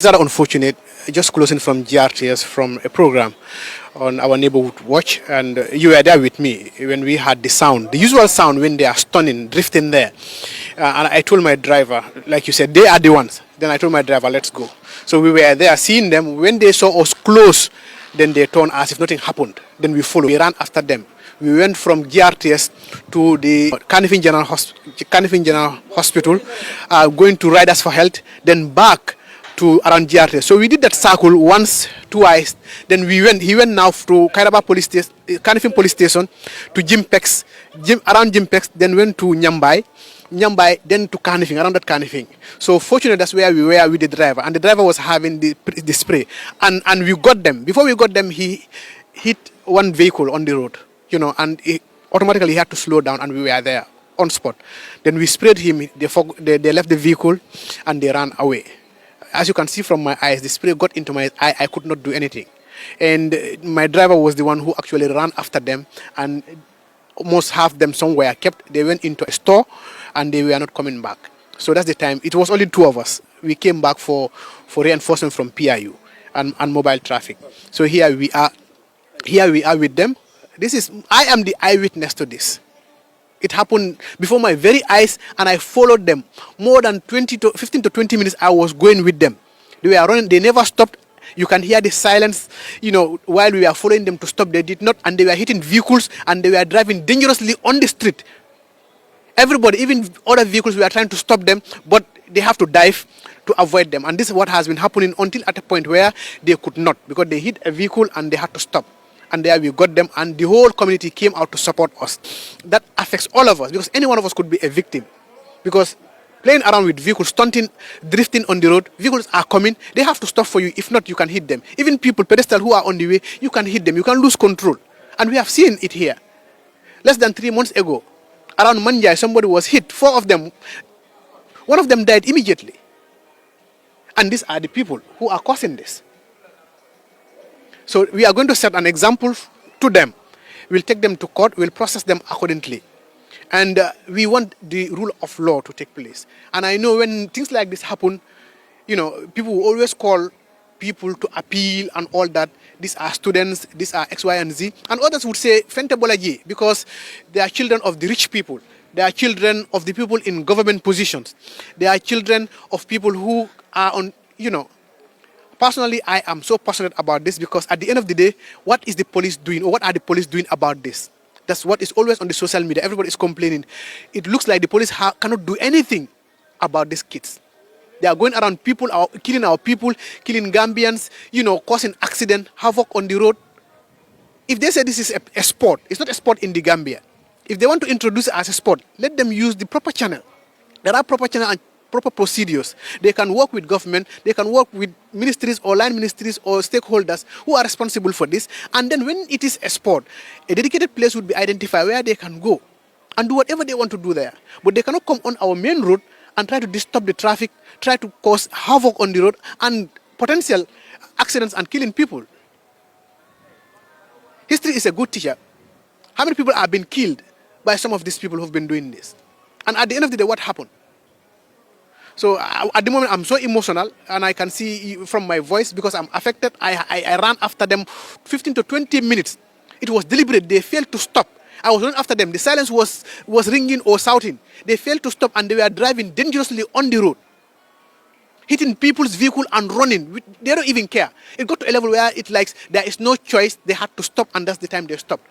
It's rather unfortunate, just closing from GRTS from a program on our neighborhood watch, and you were there with me when we had the sound, the usual sound when they are stunning, drifting there. And I told my driver, like you said, they are the ones. Then I told my driver, let's go. So we were there seeing them. When they saw us close, then they turned as if nothing happened. Then we followed. We ran after them. We went from GRTS to the Canifin General Hospital, going to Riders for Health, then back to around GRTS. So we did that circle once, twice. Then he went now to Kairaba Police Station, Canifin Police Station, to around Jimpex, then went to Nyambai, then to Canifing, around that Canifing. So fortunately, that's where we were with the driver. And the driver was having the spray. And we got them. Before we got them, he hit one vehicle on the road, and automatically he had to slow down, and we were there on spot. Then we sprayed him. They left the vehicle, and they ran away. As you can see from my eyes, the spray got into my eye. I could not do anything. And my driver was the one who actually ran after them, and almost half them somewhere kept. They went into a store, and they were not coming back. So that's the time. It was only two of us. We came back for reinforcement from PIU and mobile traffic. So here we are with them. I am the eyewitness to this. It happened before my very eyes, and I followed them. More than 15 to 20 minutes, I was going with them. They were running. They never stopped. You can hear the silence, while we were following them to stop. They did not, and they were hitting vehicles, and they were driving dangerously on the street. Everybody, even other vehicles, we are trying to stop them, but they have to dive to avoid them. And this is what has been happening until at a point where they could not, because they hit a vehicle and they had to stop. And there we got them, and the whole community came out to support us. That affects all of us, because any one of us could be a victim. Because playing around with vehicles, stunting, drifting on the road, vehicles are coming, they have to stop for you. If not, you can hit them. Even people, pedestrians who are on the way, you can hit them. You can lose control. And we have seen it here. Less than 3 months ago, around Manjai, somebody was hit, 4 of them. One of them died immediately. And these are the people who are causing this. So we are going to set an example to them. We'll take them to court. We'll process them accordingly. And we want the rule of law to take place. And I know when things like this happen, people will always call people to appeal and all that. These are students, these are X, Y, and Z. And others would say, Fentebolaji, because they are children of the rich people. They are children of the people in government positions. They are children of people who are on, Personally, I am so passionate about this, because at the end of the day, what is the police doing, or what are the police doing about this? That's what is always on the social media. Everybody is complaining. It looks like the police cannot do anything about these kids. They are going around killing our people, killing Gambians, causing accident, havoc on the road. If they say this is a sport, it's not a sport in the Gambia. If they want to introduce it as a sport, let them use the proper channel. There are proper channel and proper procedures. They can work with government, they can work with ministries or line ministries or stakeholders who are responsible for this. And then when it is a sport, a dedicated place would be identified where they can go and do whatever they want to do there. But they cannot come on our main road and try to disturb the traffic, try to cause havoc on the road and potential accidents and killing people. History is a good teacher. How many people have been killed by some of these people who've been doing this? And at the end of the day, what happened? So at the moment, I'm so emotional, and I can see from my voice, because I'm affected. I ran after them 15 to 20 minutes. It was deliberate. They failed to stop. I was running after them. The silence was ringing or shouting. They failed to stop, and they were driving dangerously on the road, hitting people's vehicle and running. They don't even care. It got to a level where there is no choice. They had to stop, and that's the time they stopped.